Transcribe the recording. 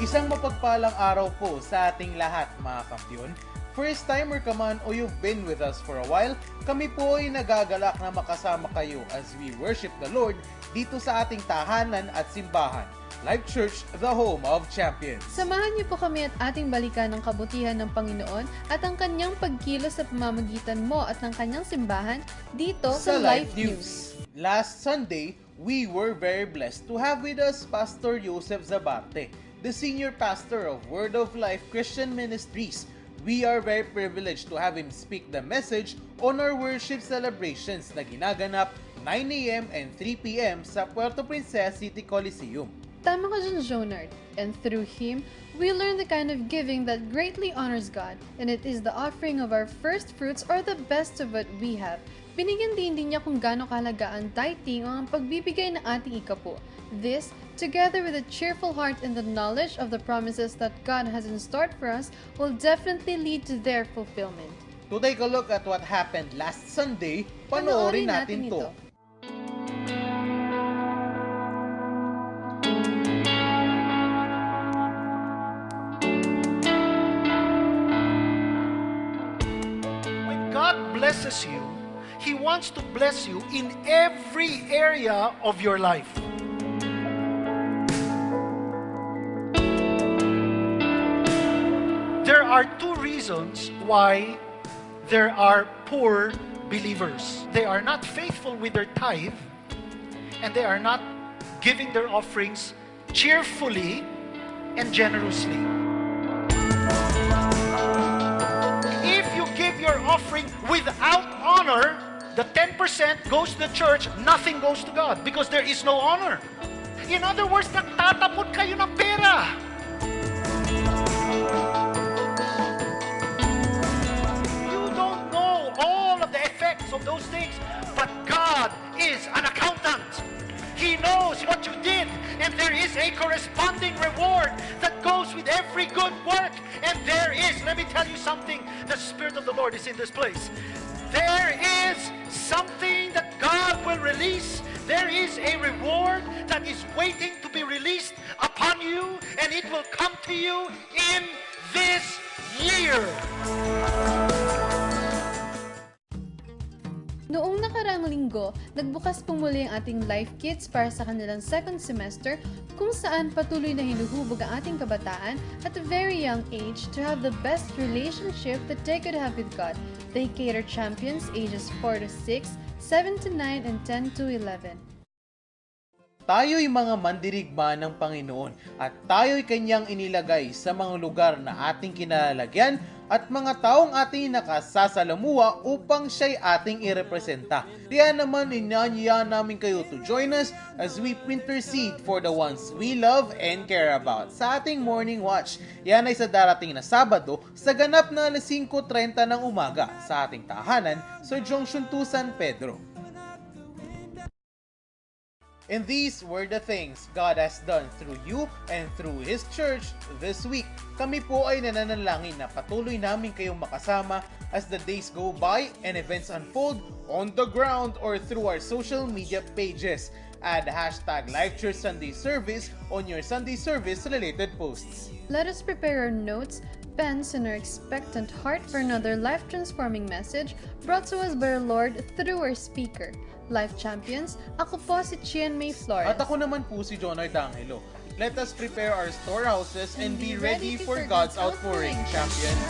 Isang mapagpalang araw po sa ating lahat mga kampiyon. First timer ka man o you've been with us for a while, kami po ay nagagalak na makasama kayo as we worship the Lord dito sa ating tahanan at simbahan. Life Church, the home of champions. Samahan niyo po kami at ating balikan ng kabutihan ng Panginoon at ang kanyang pagkilos sa pamamagitan mo at ng kanyang simbahan dito sa Life News. Last Sunday, we were very blessed to have with us Pastor Joseph Zabarte, the senior pastor of Word of Life Christian Ministries. We are very privileged to have him speak the message on our worship celebrations na ginaganap 9 a.m. and 3 p.m. sa Puerto Princesa City Coliseum. Tama ka dyan, Jonard. And through him, we learn the kind of giving that greatly honors God, and it is the offering of our first fruits or the best of what we have. Binigyan din niya kung gaano kahalaga ang tithing o ang pagbibigay ng ating ikapo. This, together with a cheerful heart and the knowledge of the promises that God has in store for us, will definitely lead to their fulfillment. To take a look at what happened last Sunday, panoorin natin to. When God blesses you, He wants to bless you in every area of your life. There are two reasons why there are poor believers. They are not faithful with their tithe, and they are not giving their offerings cheerfully and generously. If you give your offering without honor, the 10% goes to the church, nothing goes to God because there is no honor. In other words, nagtatapon kayo ng pera. Of those things, but God is an accountant. He knows what you did, and there is a corresponding reward that goes with every good work. And there is, let me tell you something, the Spirit of the Lord is in this place. There is something that God will release. There is a reward that is waiting to be released upon you, and it will come to you in this year. Noong nakaraang linggo, nagbukas po muli ang ating Life Kits para sa kanilang second semester kung saan patuloy na hinuhubog ang ating kabataan at a very young age to have the best relationship that they could have with God. They cater champions ages 4 to 6, 7 to 9, and 10 to 11. Tayo'y mga mandirigma ng Panginoon at tayo'y Kanyang inilagay sa mga lugar na ating kinalalagyan at mga taong ating nakasasalamuha upang siya'y ating irepresenta. Kaya naman inanyayahan namin kayo to join us as we intercede for the ones we love and care about sa ating morning watch. Yan ay sa darating na Sabado sa ganap na alas 5:30 ng umaga sa ating tahanan sa Junction 2 San Pedro. And these were the things God has done through you and through His church this week. Kami po ay nananalangin na patuloy namin kayong makasama as the days go by and events unfold on the ground or through our social media pages. Add hashtag Life Church Sunday Service on your Sunday service related posts. Let us prepare our notes, pens, and our expectant heart for another life-transforming message brought to us by our Lord through our speaker. Life Champions, ako po si Chian May Flores. At ako naman po si Jonard Angelo. Let us prepare our storehouses and be ready for God's outpouring, champions.